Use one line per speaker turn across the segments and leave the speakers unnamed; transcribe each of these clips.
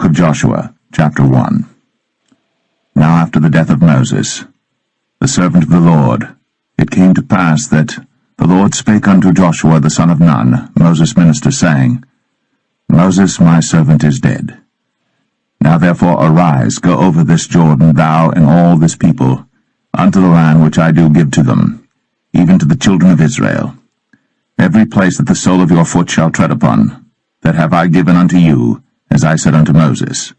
of Joshua, chapter 1. Now after the death of Moses, the servant of the Lord, it came to pass that the Lord spake unto Joshua the son of Nun, Moses' minister, saying, Moses my servant is dead. Now therefore arise, go over this Jordan, thou and all this people, unto the land which I do give to them, even to the children of Israel. Every place that the sole of your foot shall tread upon, that have I given unto you, as I said unto Moses,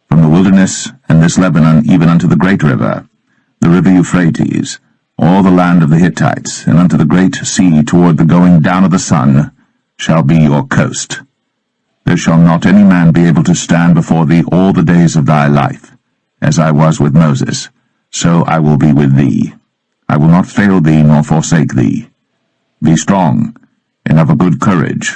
from the wilderness and this Lebanon even unto the great river, the river Euphrates, all the land of the Hittites, and unto the great sea toward the going down of the sun, shall be your coast. There shall not any man be able to stand before thee all the days of thy life. As I was with Moses, so I will be with thee. I will not fail thee nor forsake thee. Be strong, and of a good courage.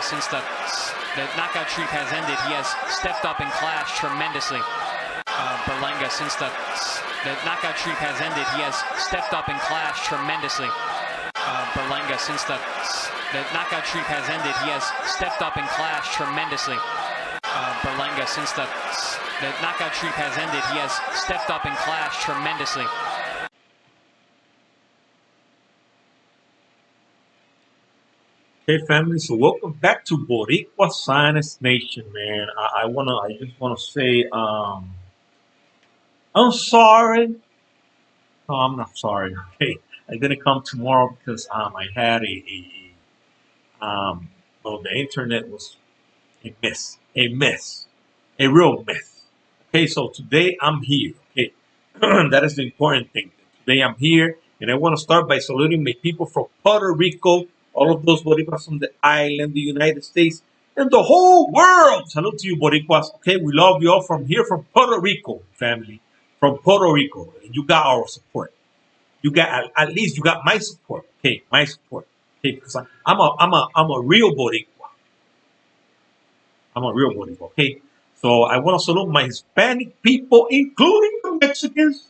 Since the knockout streak has ended, he has stepped up in class tremendously. Berlenga, since the knockout streak has ended, he has stepped up in class tremendously. Berlenga, since the knockout streak has ended, he has stepped up in class tremendously. Berlenga, since the knockout streak has ended, he has stepped up in class tremendously.
Hey family, so welcome back to Boricua Science Nation, man. I just wanna say, I'm sorry. No, I'm not sorry. Okay, I didn't come tomorrow because I had well, the internet was a mess, a real mess. Okay, so today I'm here. Okay, that is the important thing. Today I'm here, and I want to start by saluting my people from Puerto Rico, all of those Boricuas from the island, the United States, and the whole world. Salute to you, Boricuas. Okay, we love you all from here, from Puerto Rico, family, from Puerto Rico. And you got our support. You got at least you got my support. Okay, my support. Okay, because I'm a real Boricua. I'm a real Boricua. Okay, so I want to salute my Hispanic people, including the Mexicans.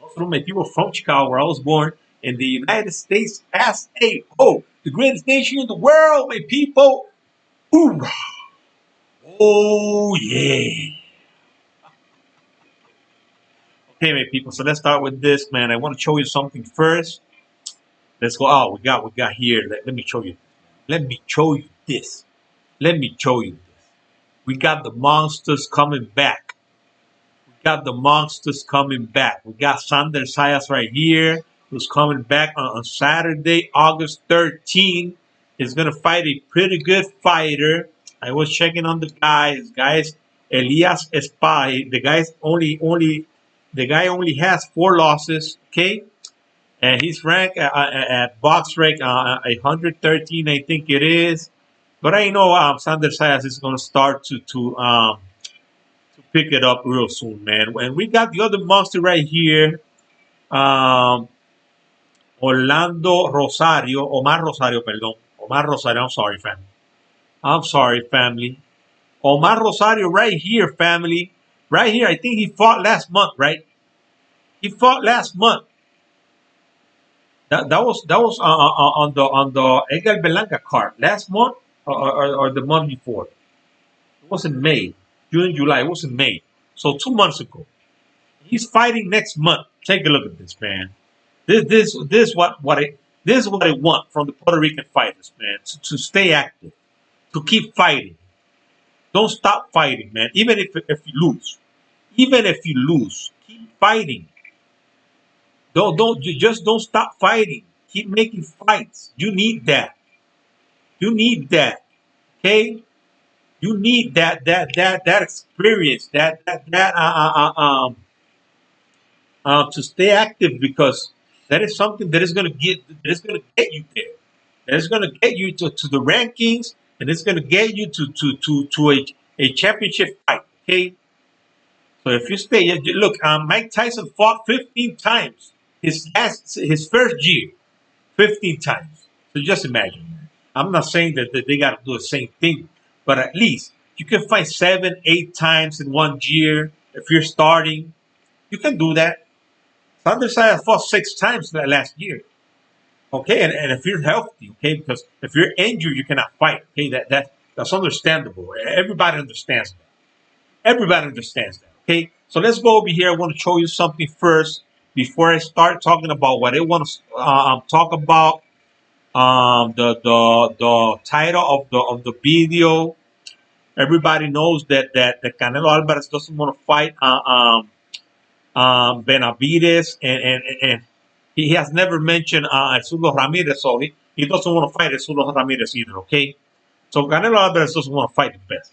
Also, my people from Chicago, where I was born, in the United States as a whole, the greatest nation in the world, my people. Hoorah! Oh yeah. Okay, my people. So let's start with this, man. I want to show you something first. Let's go. Oh, we got here. Let me show you. Let me show you this. Let me show you this. We got the monsters coming back. We got the monsters coming back. We got Sander Sayas right here, who's coming back on Saturday, August 13th. He's gonna fight a pretty good fighter. I was checking on the guys. Elias Espai. The guy only has 4 losses. Okay. And he's ranked at box rank 113, I think it is. But I know Sander Sayas is going to start to pick it up real soon, man. And we got the other monster right here, Omar Rosario, perdón. Omar Rosario, I'm sorry, family. I'm sorry, family. Omar Rosario right here, family. Right here, I think he fought last month, right? He fought last month. That was on the Edgar Berlanga card last month or the month before. It was in May, June, July. It was in May, so 2 months ago. He's fighting next month. Take a look at this, man. This is what I want from the Puerto Rican fighters, man. To stay active, to keep fighting. Don't stop fighting, man. Even if you lose, keep fighting. Just don't stop fighting. Keep making fights. You need that. You need that. Okay. You need that experience. To stay active, because that is something that is gonna get you there. That is gonna get you to the rankings, and it's gonna get you to a championship fight. Okay. So if you stay, look, Mike Tyson fought 15 times his first year, 15 times. So just imagine. I'm not saying that they got to do the same thing, but at least you can fight 7, 8 times in 1 year if you're starting. You can do that. Sanders fought 6 times last year. Okay, and if you're healthy, okay, because if you're injured, you cannot fight. Okay, that's understandable. Everybody understands that. Everybody understands that. Okay, so let's go over here. I want to show you something first before I start talking about what I want to talk about. The title of the video. Everybody knows that Canelo Alvarez doesn't want to fight Benavidez, and he has never mentioned Zulo Ramirez, so he doesn't want to fight Zulo Ramirez either. Okay, so Canelo Alvarez doesn't want to fight the best.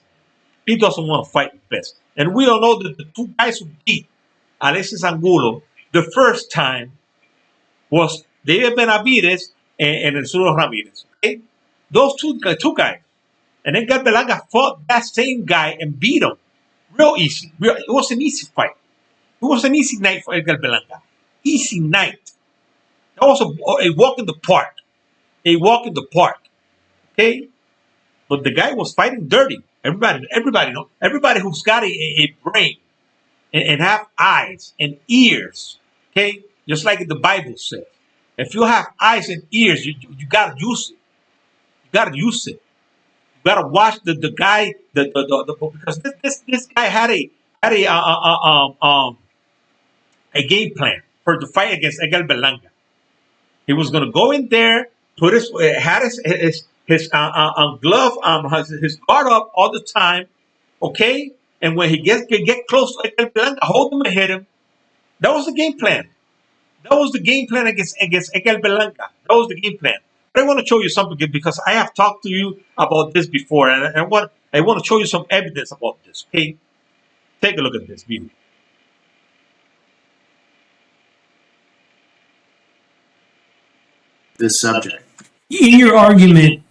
He doesn't want to fight the best. And we all know that the two guys who beat Alexis Angulo the first time was David Benavidez and Zulo Ramirez. Okay? Those two guys. And then Garbelaga fought that same guy and beat him. Real easy. It was an easy fight. It was an easy night for Edgar Berlanga. Easy night. That was a walk in the park. A walk in the park. Okay? But the guy was fighting dirty. Everybody knows. Everybody who's got a brain and have eyes and ears. Okay? Just like the Bible says. If you have eyes and ears, you gotta use it. You gotta use it. You gotta watch the guy because this guy had a game plan for the fight against Edgar Berlanga. He was gonna go in there, put his glove his guard up all the time, okay. And when he get close to Edgar Berlanga, hold him and hit him. That was the game plan. That was the game plan against Edgar Berlanga. That was the game plan. But I want to show you something because I have talked to you about this before, and I want to show you some evidence about this. Okay, take a look at this video.
This subject.
In your argument,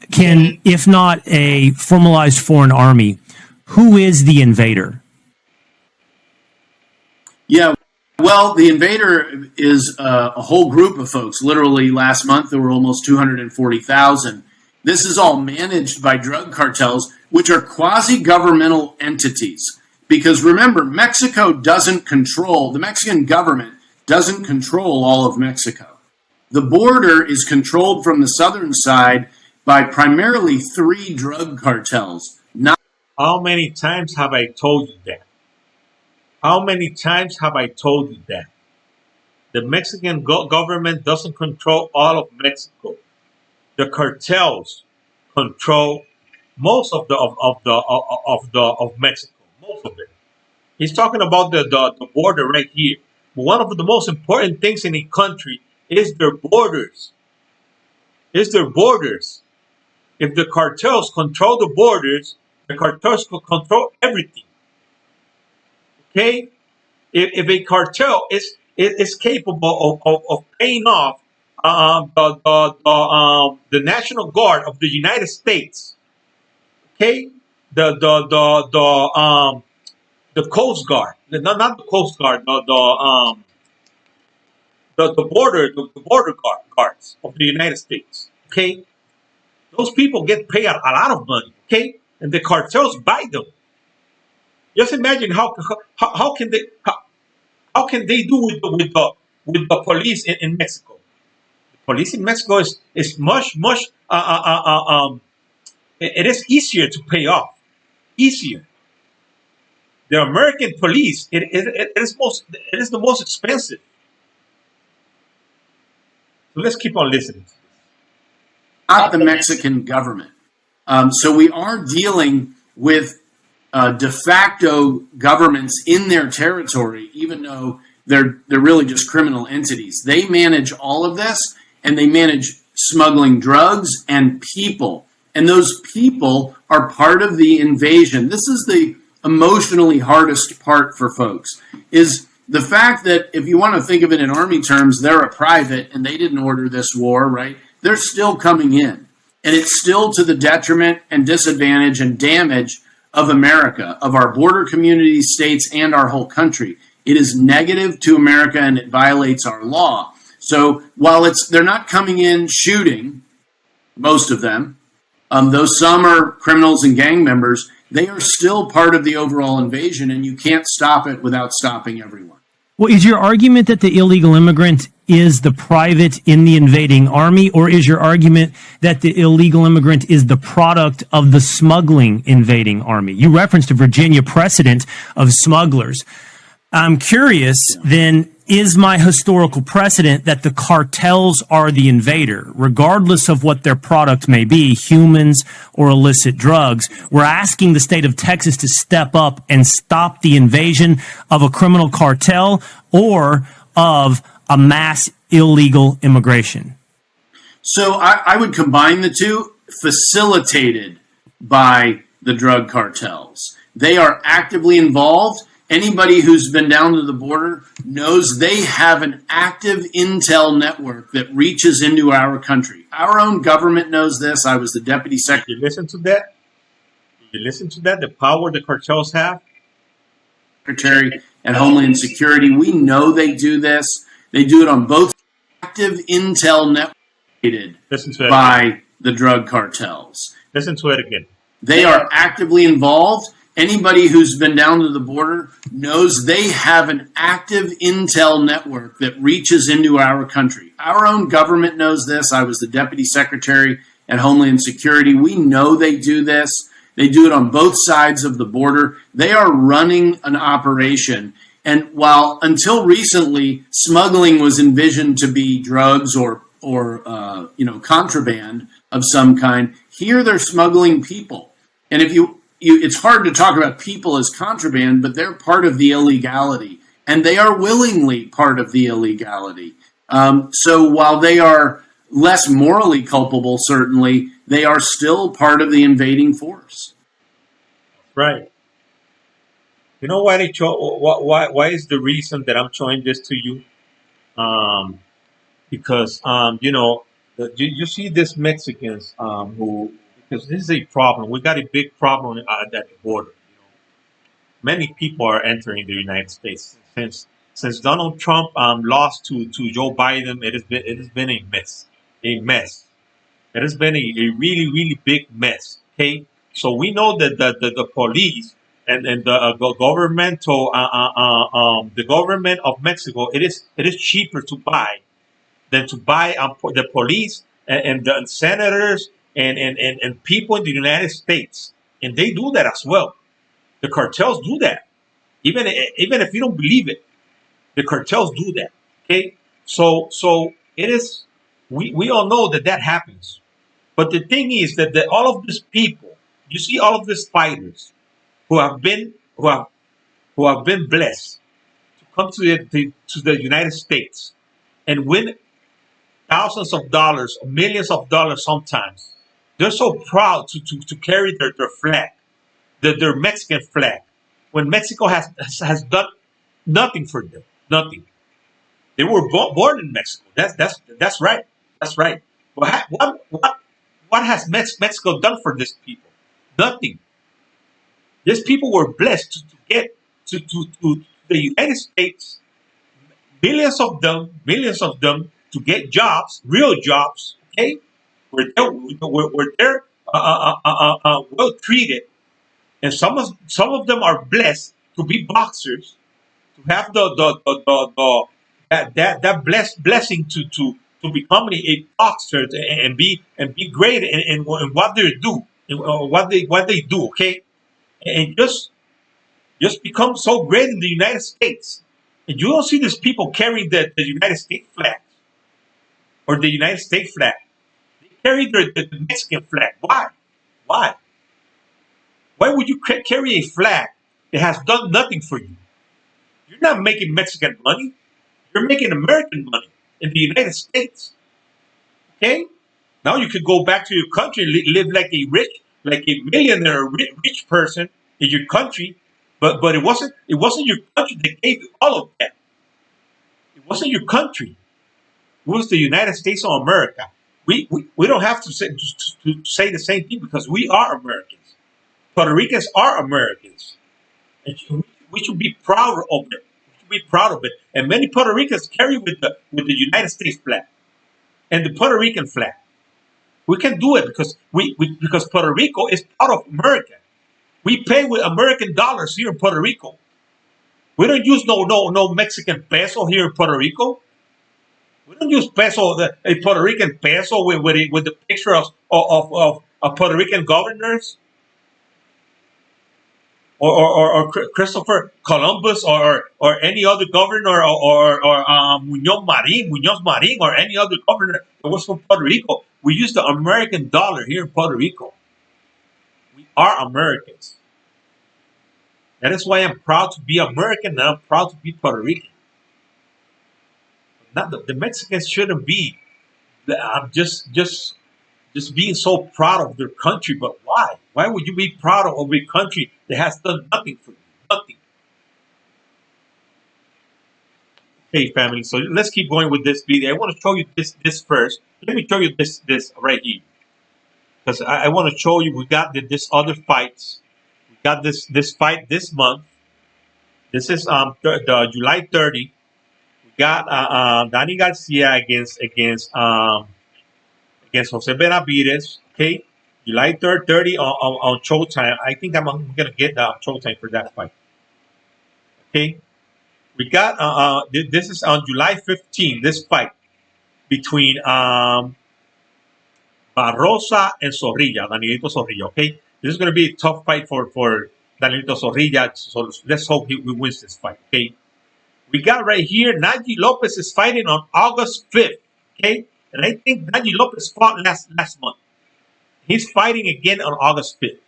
if not a formalized foreign army, who is the invader?
Yeah, well, the invader is a whole group of folks. Literally, last month there were almost 240,000. This is all managed by drug cartels, which are quasi-governmental entities. Because remember, Mexico doesn't control, the Mexican government doesn't control all of Mexico. The border is controlled from the southern side by primarily 3 drug cartels.
How many times have I told you that? How many times have I told you that? The Mexican government doesn't control all of Mexico. The cartels control most of Mexico. Most of it. He's talking about the border right here. But one of the most important things in a country is their borders. Is their borders. If the cartels control the borders, the cartels will control everything. Okay? If a cartel is capable of paying off the National Guard of the United States, okay, the Coast Guard, not the Coast Guard, the border guards of the United States, okay, those people get paid a lot of money, okay, and the cartels buy them. Just imagine how can they do with the police in Mexico? The police in Mexico is much it is easier to pay off, easier. The American police it is the most expensive. So let's keep on listening.
Not the Mexican government. So we are dealing with de facto governments in their territory, even though they're really just criminal entities. They manage all of this, and they manage smuggling drugs and people. And those people are part of the invasion. This is the emotionally hardest part for folks, is the fact that if you want to think of it in Army terms, they're a private and they didn't order this war, right? They're still coming in. And it's still to the detriment and disadvantage and damage of America, of our border communities, states, and our whole country. It is negative to America and it violates our law. So while they're not coming in shooting, most of them, though some are criminals and gang members, they are still part of the overall invasion, and you can't stop it without stopping everyone.
Well, is your argument that the illegal immigrant is the private in the invading army, or is your argument that the illegal immigrant is the product of the smuggling invading army? You referenced a Virginia precedent of smugglers. I'm curious, then, is my historical precedent that the cartels are the invader, regardless of what their product may be, humans or illicit drugs? We're asking the state of Texas to step up and stop the invasion of a criminal cartel or of a mass illegal immigration.
So I would combine the two, facilitated by the drug cartels. They are actively involved. Anybody who's been down to the border knows they have an active intel network that reaches into our country. Our own government knows this. I was the deputy secretary.
You listen to that? You listen to that? The power the cartels have?
Secretary at Homeland Security. We know they do this. They do it on both active intel network by the drug cartels.
Listen to it again.
They are actively involved. Anybody who's been down to the border knows they have an active intel network that reaches into our country. Our own government knows this. I was the deputy secretary at Homeland Security. We know they do this. They do it on both sides of the border. They are running an operation. And while until recently smuggling was envisioned to be drugs or contraband of some kind, here they're smuggling people. And if it's hard to talk about people as contraband, but they're part of the illegality, and they are willingly part of the illegality. So while they are less morally culpable, certainly, they are still part of the invading force.
Right. You know why why is the reason that I'm showing this to you? Because you see these Mexicans who. Because this is a problem. We got a big problem at the border. Many people are entering the United States since Donald Trump lost to Joe Biden. It has been a mess. It has been a really big mess. Okay, so we know that the police and the government of Mexico, it is cheaper to buy than to buy the police and the senators. And people in the United States, and they do that as well. The cartels do that, even if you don't believe it, the cartels do that. Okay, so it is. We all know that happens, but the thing is that all of these people, you see, all of these fighters who have been blessed to come to the United States and win thousands of dollars, millions of dollars sometimes. They're so proud to carry their flag, their Mexican flag, when Mexico has done nothing for them, nothing. They were born in Mexico. That's right. That's right. But what has Mexico done for these people? Nothing. These people were blessed to get to the United States, millions of them to get jobs, real jobs. Okay. We're there well treated, and some of them are blessed to be boxers, to have that blessing to to become a boxer and be great in what they do, what they do. Okay, and just become so great in the United States. And you don't see these people carrying the United States flag or the United States flag. They carry the Mexican flag. Why? Why? Why would you carry a flag that has done nothing for you? You're not making Mexican money. You're making American money in the United States. Okay? Now you could go back to your country and live like a millionaire, rich person in your country. But it wasn't your country that gave you all of that. It wasn't your country. It was the United States of America. We don't have to say the same thing because we are Americans. Puerto Ricans are Americans. And we should be proud of it. We should be proud of it. And many Puerto Ricans carry with the United States flag and the Puerto Rican flag. We can do it because because Puerto Rico is part of America. We pay with American dollars here in Puerto Rico. We don't use no Mexican peso here in Puerto Rico. We don't use peso, a Puerto Rican peso with the picture of Puerto Rican governors or Christopher Columbus or any other governor or Muñoz Marin or any other governor that was from Puerto Rico. We use the American dollar here in Puerto Rico. We are Americans. That is why I'm proud to be American and I'm proud to be Puerto Rican. Not the Mexicans shouldn't be. I'm just being so proud of their country. But why? Why would you be proud of a country that has done nothing for you? Nothing. Hey, family. So let's keep going with this video. I want to show you this first. Let me show you this right here, because I want to show you we got this other fights. We got this fight this month. This is the July 30. We got Danny Garcia against Jose Benavidez. Okay, July 30 on Showtime. I think I'm gonna get Showtime for that fight. Okay, we got this is on July 15. This fight between Barrosa and Zorrilla, Danielito Zorrilla. Okay, this is gonna be a tough fight for Danielito Zorrilla. So let's hope he wins this fight. Okay, we got right here Naji Lopez is fighting on August 5th. Okay, and I think Naji Lopez fought last month. He's fighting again on August 5th.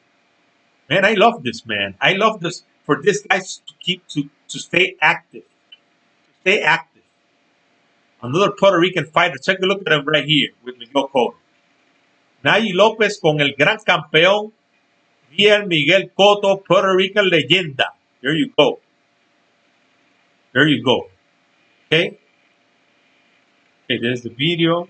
Man, I love this, man. I love this for this guy to stay active. To stay active. Another Puerto Rican fighter. Take a look at him right here with Miguel Cotto. Nayi Lopez con el gran campeón Miguel Cotto, Puerto Rican leyenda. There you go. There you go. Okay. Okay, there's the video.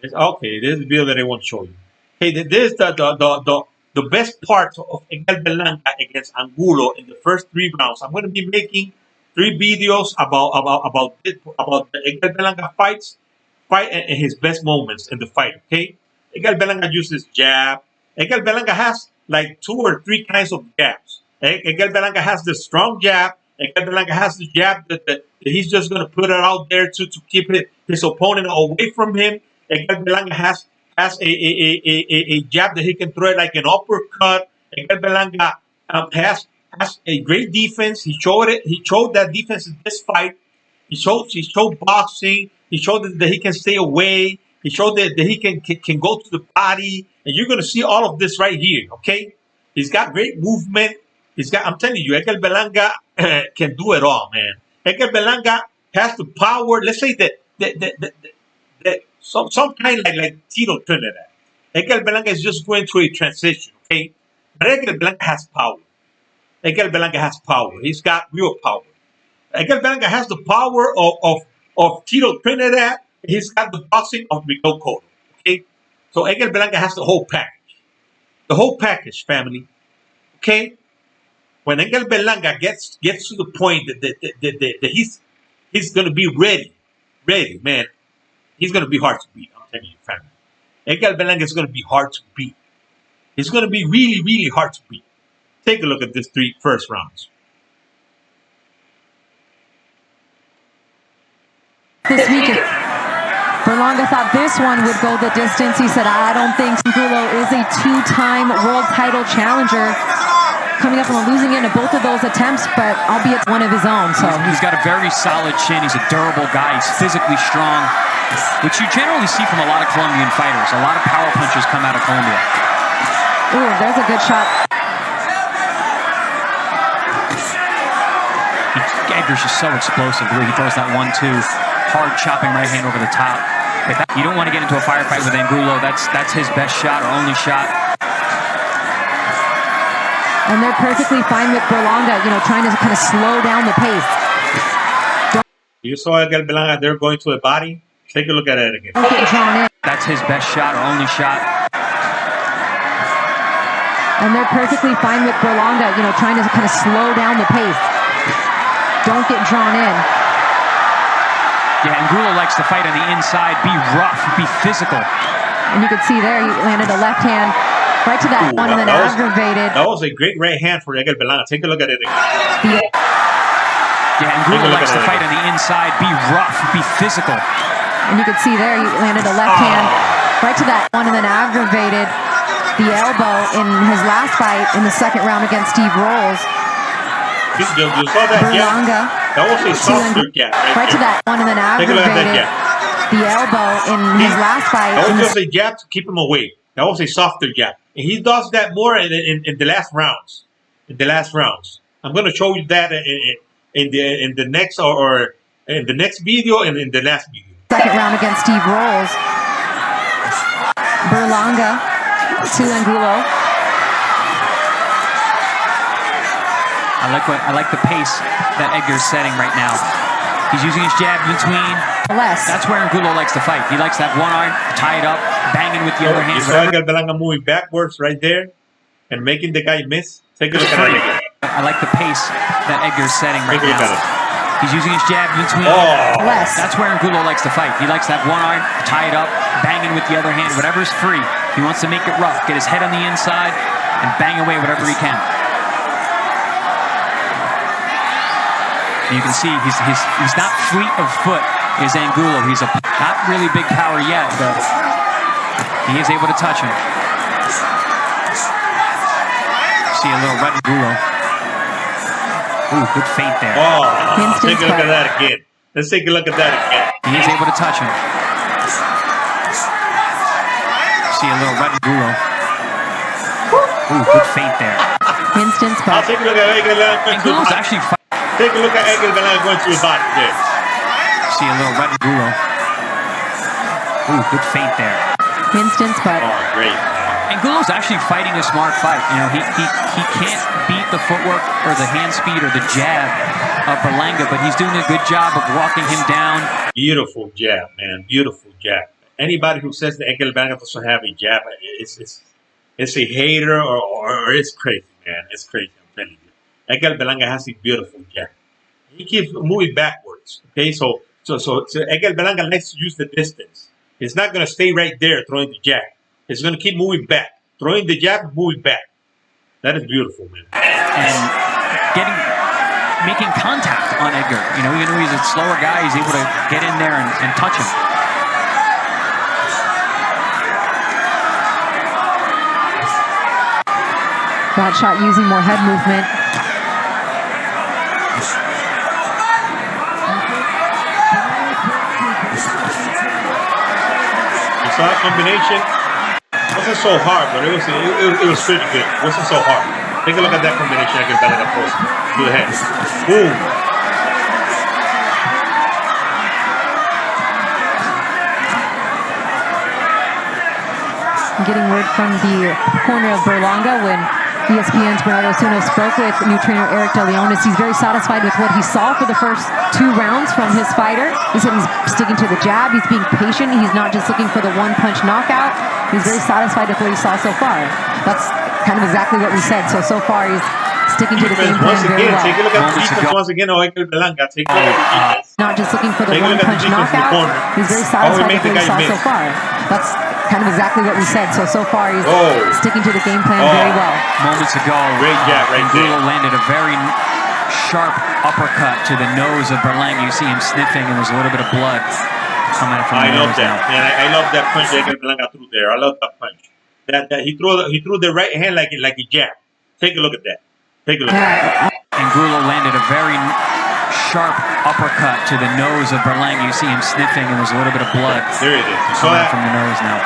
Okay, there's the video that I want to show you. Okay, this is the best part of Edgar Berlanga against Angulo in the first 3 rounds. I'm going to be making 3 videos about the Edgar Berlanga fight and his best moments in the fight. Okay, Edgar Berlanga uses jab. Edgar Berlanga has like 2 or 3 kinds of jabs. Edgar Berlanga has the strong jab. Edgar Berlanga has the jab that he's just going to put it out there to keep his opponent away from him. Edgar Berlanga has a jab that he can throw it like an uppercut. Edgar Berlanga has a great defense. He showed it. He showed that defense in this fight. He showed boxing. He showed that he can stay away. He showed that he can go to the body. And you're going to see all of this right here. Okay, he's got great movement. I'm telling you, Edgar Berlanga can do it all, man. Edgar Berlanga has the power. Let's say that some kind like Tito Trinidad. Edgar Berlanga is just going through a transition, okay? But Edgar Berlanga has power. Edgar Berlanga has power. He's got real power. Edgar Berlanga has the power of Tito Trinidad. He's got the boxing of Miguel Cotto, okay? So Edgar Berlanga has the whole package. The whole package, family, okay? When Edgar Berlanga gets to the point that he's going to be ready, man, he's going to be hard to beat. I'm telling you, family. Edgar Berlanga is going to be hard to beat. It's going to be really, really hard to beat. Take a look at these 3 first rounds.
This week. Berlanga thought this one would go the distance. He said, I don't think Angulo is a two-time world title challenger. Coming up on losing in both of those attempts, but albeit one of his own. So
he's got a very solid chin. He's a durable guy. He's physically strong, which you generally see from a lot of Colombian fighters. A lot of power punches come out of Colombia.
Ooh, there's a good shot.
Edgar's just so explosive the way he throws that 1-2. Hard chopping right hand over the top. But you don't want to get into a firefight with Angulo. That's his best shot or only shot.
And they're perfectly fine with Berlanga, trying to kind of slow down the pace.
You saw Edgar Berlanga, they're going to the body. Take a look at it again.
That's his best shot or only shot.
And they're perfectly fine with Berlanga, trying to kind of slow down the pace. Don't get drawn in.
Yeah, Angulo likes to fight on the inside, be rough, be physical.
And you can see there, he landed a left hand right to that one, and then aggravated.
That was a great right hand for Edgar Berlanga. Take a look at it again.
Yeah, Angulo likes to fight on the inside, be rough, be physical.
And you can see there, he landed a left hand right to that one, and then aggravated the elbow in his last fight in the second round against Steve Rolls.
You saw that
Berlanga.
That was a softer jab
right to that one, and then aggravated the elbow in his last fight.
That was just a jab to keep him away. That was a softer jab. And he does that more in the last rounds. In the last rounds. I'm going to show you that in the next or in the next video and in the last video.
Second round against Steve Rolls. Berlanga to Angulo.
I like the pace that Edgar's setting right now. He's using his jab between. That's where Angulo likes to fight. He likes that one arm, tie it up, banging with the other hand.
You saw Edgar Berlanga moving backwards right there and making the guy miss. Take a look at it again.
I like the pace that Edgar's setting right now. He's using his jab between. That's where Angulo likes to fight. He likes that one arm, tie it up, banging with the other hand. Whatever's free. He wants to make it rough, get his head on the inside, and bang away whatever he can. You can see he's not fleet of foot is Angulo. He's not really big power yet, but he is able to touch him. See a little red Angulo. Ooh, good feint there.
Take a look at that again. Let's take a look at that again.
He is able to touch him. See a little red Angulo. Ooh, good feint there.
Instant spot.
I'll take a look at Edgar Berlanga.
Angulo's actually
take a look at Edgar Berlanga going to his body there.
See a little red Angulo. Ooh, good feint there.
Instant spot.
Oh, great.
Angulo's actually fighting a smart fight. He can't beat the footwork or the hand speed or the jab of Berlanga, but he's doing a good job of walking him down. Beautiful
jab, man. Beautiful jab. Anybody who says that Edgar Berlanga doesn't have a jab, it's a hater or it's crazy, man. It's crazy, I'm telling you. Edgar Berlanga has a beautiful jab. He keeps moving backwards. Okay, so Edgar Berlanga likes to use the distance. He's not going to stay right there throwing the jab. He's going to keep moving back, throwing the jab, moving back. That is beautiful, man.
And making contact on Edgar. Even though he's a slower guy, he's able to get in there and touch him.
That shot using more head movement.
You saw that combination? It wasn't so hard, but it was pretty good. It wasn't so hard. Take a look at that combination. I can bet it up close to the head. Boom.
Getting word from the corner of Berlanga when ESPN's Bernardo Suno spoke with new trainer Eric De Leonis. He's very satisfied with what he saw for the first 2 rounds from his fighter. He said he's sticking to the jab. He's being patient. He's not just looking for the one-punch knockout. He's very satisfied with what he saw so far. That's kind of exactly what we said. So far he's sticking to the game plan very well.
Take a look at the defense once again. Edgar Berlanga. Take a look at the defense.
Not just looking for the one-punch knockout. He's very satisfied with what he saw so far. That's kind of exactly what we said. So far he's sticking to the game plan very well.
Moments ago,
great jab right there.
Angulo landed a very sharp uppercut to the nose of Berlanga. You see him sniffing, and there's a little bit of blood. Coming from
I
the
love
nose
that,
now.
man. I love that punch that Edgar Blanca threw there. I love that punch. That he threw the right hand like a jab. Take a look at that. Take a look at that.
Angulo landed a very sharp uppercut to the nose of Berlanga. You see him sniffing, and there's a little bit of blood
There it is. You saw
coming
that?
from the nose now.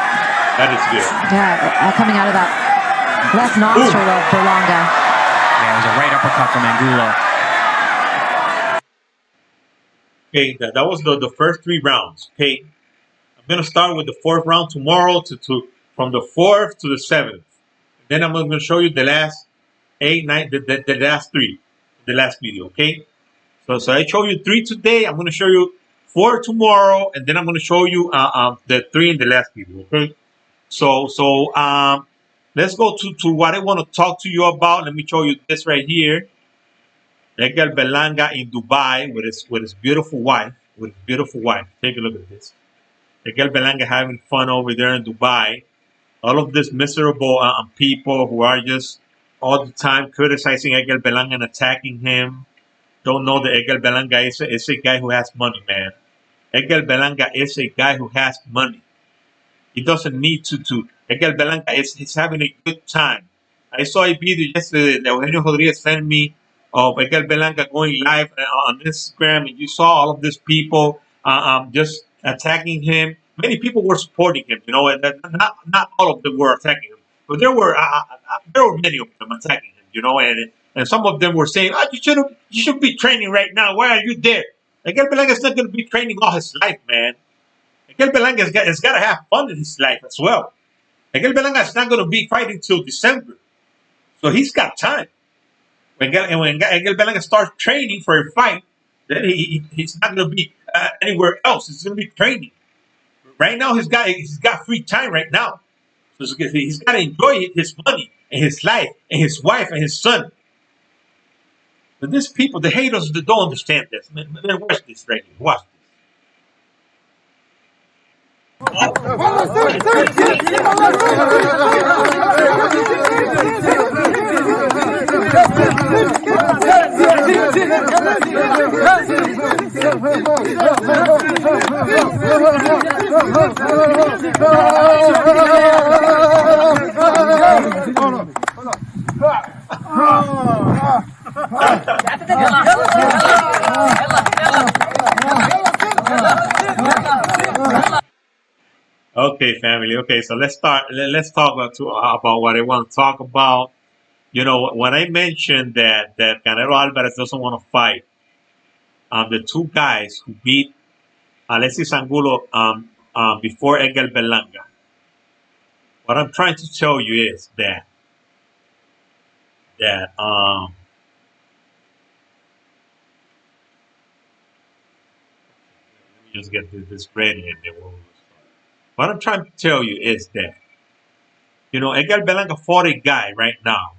That is good.
Yeah, coming out of that left nostril of Berlanga.
Yeah, it was a right uppercut from Angulo.
Okay, that was the first 3 rounds. Okay, I'm gonna start with the 4th round tomorrow from the 4th to the 7th. Then I'm gonna show you the last 8, 9, the last 3, the last video. Okay, so I show you 3 today. I'm gonna show you 4 tomorrow, and then I'm gonna show you the 3 in the last video. Okay, so let's go to what I want to talk to you about. Let me show you this right here. Edgar Berlanga in Dubai with his beautiful wife. Take a look at this. Edgar Berlanga having fun over there in Dubai. All of this miserable people who are just all the time criticizing Edgar Berlanga and attacking him. Don't know that Edgar Berlanga is a guy who has money, man. Edgar Berlanga is a guy who has money. He doesn't need to. Edgar Berlanga he's having a good time. I saw a video yesterday that Eugenio Rodriguez sent me of Edgar Berlanga going live on Instagram, and you saw all of these people just attacking him. Many people were supporting him, and not all of them were attacking him, but there were many of them attacking him, and some of them were saying, you should be training right now. Why are you there? Edgar Berlanga is not going to be training all his life, man. Edgar Berlanga has got to have fun in his life as well. Edgar Berlanga is not going to be fighting till December, so he's got time. When Edgar Berlanga starts training for a fight, then he's not going to be anywhere else. He's going to be training. Right now, he's got free time right now, so he's got to enjoy his money and his life and his wife and his son. But these people, the haters, they don't understand this. Man, watch this right here. Watch this. Okay, family. Okay, so let's start. Let's talk about what I want to talk about. When I mentioned that Canelo Alvarez doesn't want to fight, the 2 guys who beat Alexis Angulo before Edgar Berlanga. What I'm trying to tell you is that let me just get this ready and then we'll start. What I'm trying to tell you is that Edgar Berlanga fought a guy right now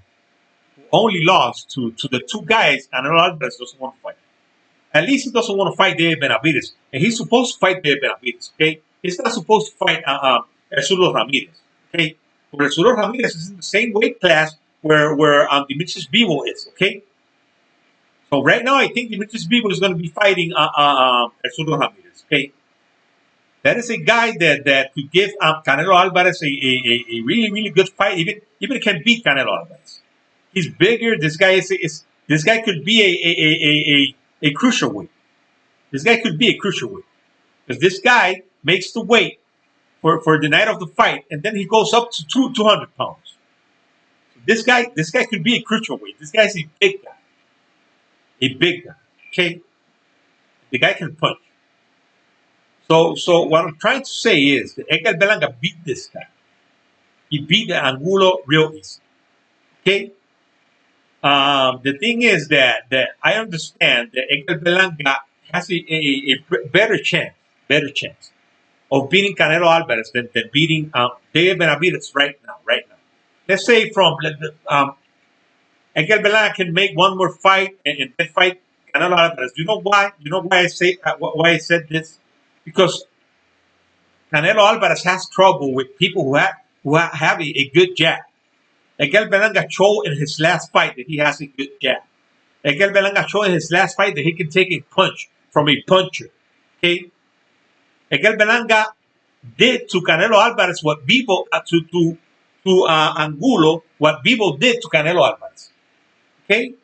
who only lost to the 2 guys Canelo Alvarez doesn't want to fight. At least he doesn't want to fight David Benavidez, and he's supposed to fight David Benavidez. Okay, he's not supposed to fight Erzulo Ramirez. Okay, where Erzulo Ramirez is in the same weight class where Demetrius Bivol is. Okay, so right now I think Demetrius Bivol is going to be fighting Erzulo Ramirez. Okay, that is a guy that could give Canelo Alvarez a really really good fight. Even can beat Canelo Alvarez. He's bigger. This guy this guy could be a cruiserweight. This guy could be a cruiserweight because this guy makes the weight for the night of the fight, and then he goes up to 200 pounds. So this guy could be a cruiserweight. This guy's a big guy. Okay, the guy can punch. So what I'm trying to say is that Edgar Berlanga beat this guy. He beat the Angulo real easy. Okay. The thing is that I understand that Edgar Berlanga has a better chance of beating Canelo Alvarez than beating David Benavidez right now. Let's say Edgar Berlanga can make one more fight and then fight Canelo Alvarez. You know why? You know why I said this? Because Canelo Alvarez has trouble with people who have a good jab. Edgar Berlanga showed in his last fight that he has a good jab. Edgar Berlanga showed in his last fight that he can take a punch from a puncher. Okay? Edgar Berlanga did to Canelo Alvarez what Vivo to Angulo what Vivo did to Canelo Alvarez. Okay,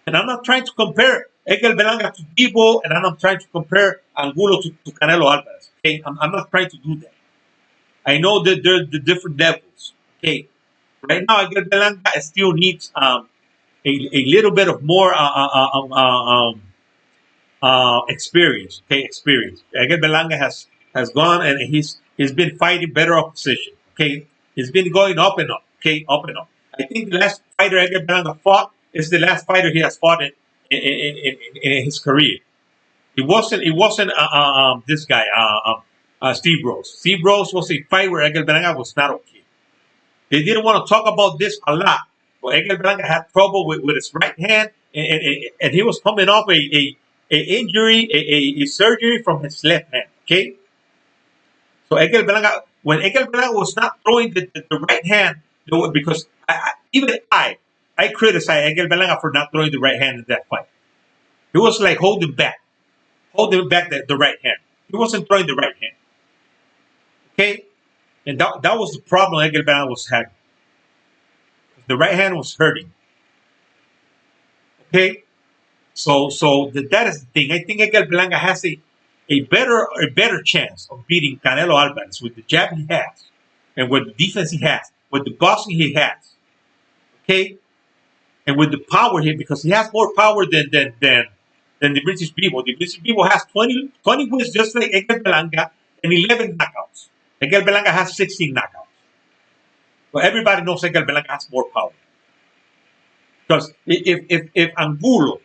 and I'm not trying to compare Edgar Berlanga to Vivo, and I'm not trying to compare Angulo to Canelo Alvarez. Okay, I'm not trying to do that. I know that they're the different levels. Okay, right now Edgar Berlanga still needs a little bit of more experience. Okay, experience. Edgar Berlanga has gone and he's been fighting better opposition. Okay, he's been going up and up. Okay, up and up. I think the last fighter Edgar Berlanga fought is the last fighter he has fought in his career. It wasn't this guy Steve Rose. Steve Rose was a fight where Edgar Berlanga was not okay. They didn't want to talk about this a lot. But Edgar Berlanga had trouble with his right hand, and he was coming off a injury, a surgery from his left hand. Okay, so Edgar Berlanga, when Edgar Berlanga was not throwing the right hand, because even I criticized Edgar Berlanga for not throwing the right hand in that fight. He was like holding back the right hand. He wasn't throwing the right hand. Okay, and that was the problem Edgar Berlanga was having. The right hand was hurting. Okay, so that is the thing. I think Edgar Berlanga has a better chance of beating Canelo Alvarez with the jab he has, and with the defense he has, with the boxing he has. Okay, and with the power here, because he has more power than the British people. The British people has 20 wins just like Edgar Berlanga and 11 knockouts. Edgar Berlanga has 16 knockouts. But everybody knows Edgar Berlanga has more power. Because if Angulo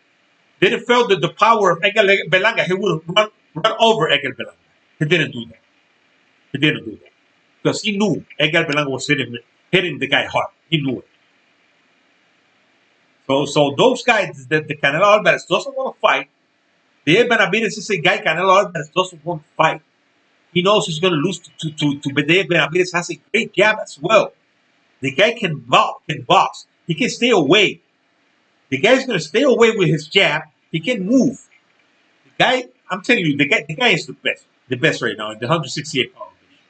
didn't feel the power of Edgar Berlanga, he would have run over Edgar Berlanga. He didn't do that. He didn't do that. Because he knew Edgar Berlanga was hitting the guy hard. He knew it. So those guys that the Canelo Alvarez doesn't want to fight, the Benavidez is a guy Canelo Alvarez doesn't want to fight. He knows he's going to lose to Benavidez. Has a great jab as well. The guy can box. He can stay away. The guy's going to stay away with his jab. He can move. The guy, I'm telling you, the guy is the best. The best right now in the 168 pound division.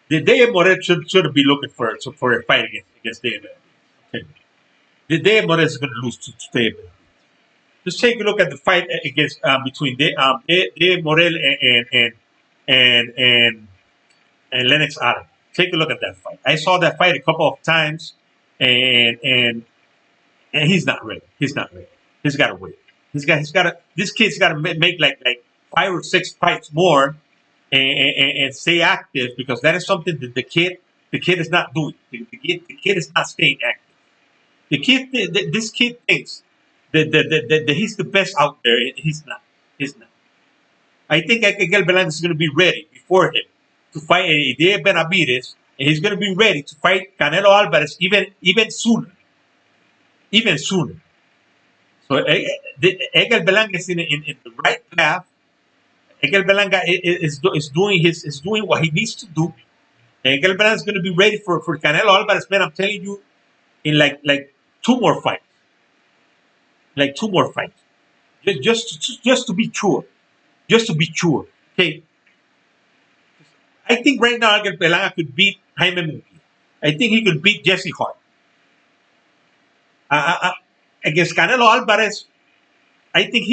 The Dave Morel should be looking for a fight against Dave Benavidez. The Dave Morel is going to lose to Dave Benavidez. Just take a look at the fight against between Dave Morel and Lennox Allen. Take a look at that fight. I saw that fight a couple of times, and he's not ready. He's not ready. He's got to wait. This kid's got to make like 5 or 6 fights more, and stay active, because that is something that the kid is not doing. The kid is not staying active. This kid thinks that he's the best out there. He's not. He's not. I think Edgar Berlanga is going to be ready before him to fight Dave Benavidez, and he's going to be ready to fight Canelo Alvarez even sooner. Even sooner. So Edgar Berlanga is in the right path. Edgar Berlanga is doing what he needs to do. Edgar Berlanga is going to be ready for Canelo Alvarez. Man, I'm telling you, in like 2 more fights. Like 2 more fights. Just to be sure. Just to be sure. Okay. I think right now Edgar Berlanga could beat Jaime Munguia. I think he could beat Jesse Hart. Against Canelo Alvarez, I think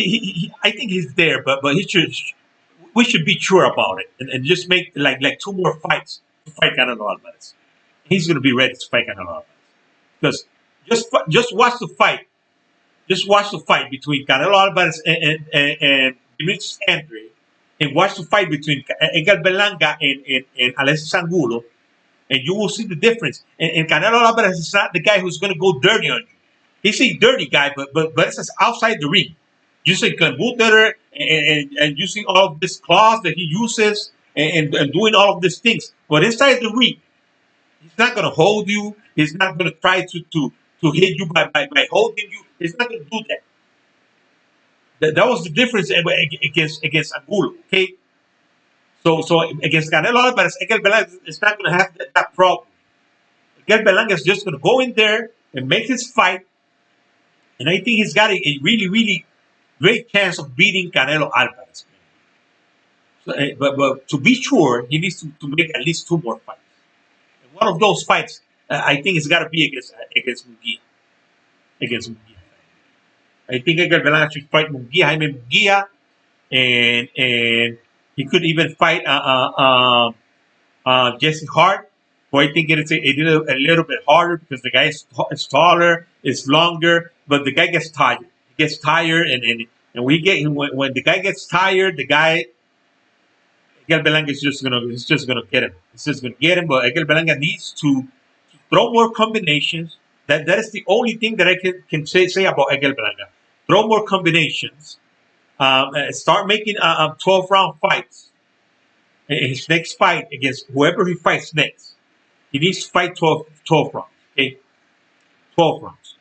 I think he's there, but we should be sure about it, and just make like 2 more fights to fight Canelo Alvarez. He's going to be ready to fight Canelo Alvarez, because just watch the fight. Just watch the fight between Canelo Alvarez and Demetrius Andre, and watch the fight between Edgar Berlanga and Alexis Angulo, and you will see the difference. And Canelo Alvarez is not the guy who's going to go dirty on you. He's a dirty guy, but it's outside the ring. Using clambuter and using all of this claws that he uses and doing all of these things. But inside the ring, he's not going to hold you. He's not going to try to hit you by holding you. He's not going to do that. That was the difference against Angulo. Okay, so against Canelo Alvarez, Edgar Berlanga is not going to have that problem. Edgar Berlanga is just going to go in there and make his fight. And I think he's got a really, really great chance of beating Canelo Alvarez. But to be sure, he needs to make at least 2 more fights. And one of those fights, I think, it's got to be against Munguia. Against Munguia. I think Edgar Belanga should fight Jaime Munguia, and he could even fight Jesse Hart. Who I think it's a little bit harder because the guy is taller, is longer, but the guy gets tired. He gets tired, and when the guy gets tired, the guy Edgar Belanga is just gonna get him. It's just gonna get him. But Edgar Belanga needs to throw more combinations. That is the only thing that I can say about Edgar Belanga. Throw more combinations. Start making 12-round fights. In his next fight against whoever he fights next, he needs to fight 12 rounds. Okay, 12 rounds.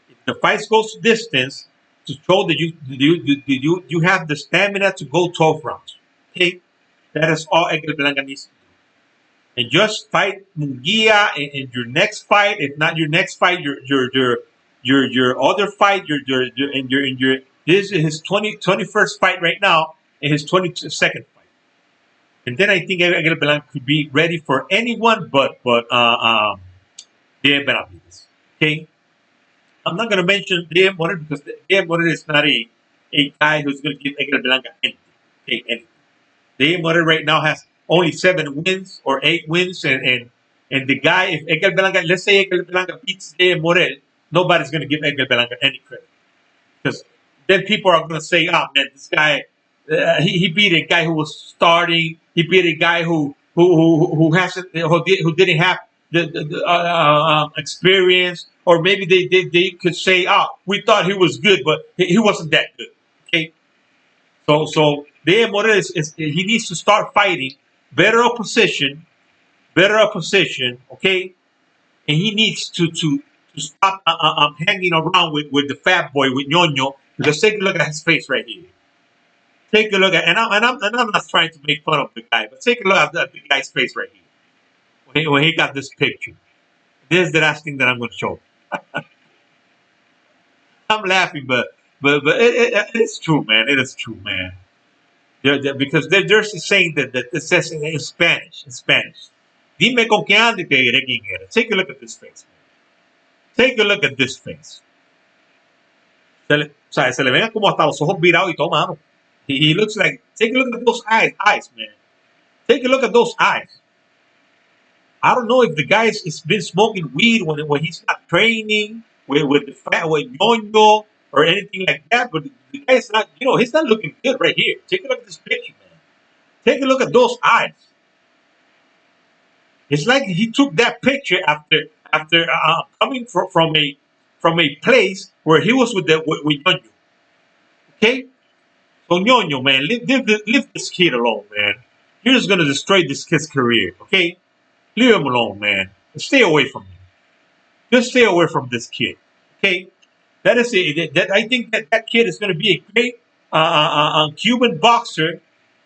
If the fight goes to distance, to show that you have the stamina to go 12 rounds. Okay, that is all Edgar Belanga needs to do. And just fight Munguia in your next fight. If not your next fight, your other fight, this is his 21st fight right now, and his 22nd fight. And then I think Edgar Belanga could be ready for anyone but Benavidez. Okay, I'm not gonna mention Benavidez because Benavidez is not a guy who's gonna give Edgar Belanga anything. Okay, anything. Benavidez right now has only 7 wins or 8 wins, and the guy, if Edgar Belanga, let's say Edgar Belanga beats Morel, nobody's gonna give Edgar Belanga any credit because then people are gonna say, "Oh man, this guy, he beat a guy who was starting. He beat a guy who didn't have the experience, or maybe they could say, "Oh, we thought he was good, but he wasn't that good." Okay, so Morales he needs to start fighting better opposition, okay, and he needs to stop hanging around with the fat boy with Ñoño, because take a look at his face right here. Take a look at, and I'm not trying to make fun of the guy, but take a look at the guy's face right here when he got this picture. This is the last thing that I'm going to show. I'm laughing, but it's true, man. It is true, man. Because there's a saying that it says in Spanish. Dime con qué ande que diré quién era. Take a look at this face, man. Take a look at this face. Se le ven como hasta los ojos virados y todo, mano. He looks like, take a look at those eyes, man. Take a look at those eyes. I don't know if the guy's been smoking weed when he's not training with Ñoño or anything like that, but the guy's not, he's not looking good right here. Take a look at this picture, man. Take a look at those eyes. It's like he took that picture after coming from a place where he was with Ñoño. Okay? So Ñoño, man, leave this kid alone, man. You're just gonna destroy this kid's career, okay? Leave him alone, man. Stay away from him. Just stay away from this kid, okay? That is it. I think that kid is gonna be a great Cuban boxer,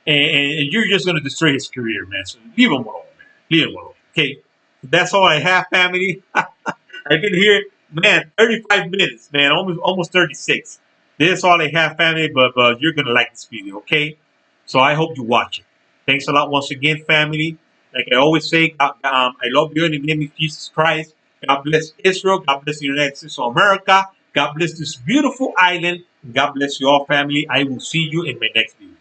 and you're just gonna destroy his career, man. So leave him alone, man. Leave him alone, okay? That's all I have, family. I've been here, man, 35 minutes, man, almost 36. This is all I have, family, but you're going to like this video, okay? So I hope you watch it. Thanks a lot once again, family. Like I always say, I love you in the name of Jesus Christ. God bless Israel. God bless the United States of America. God bless this beautiful island. God bless you all, family. I will see you in my next video.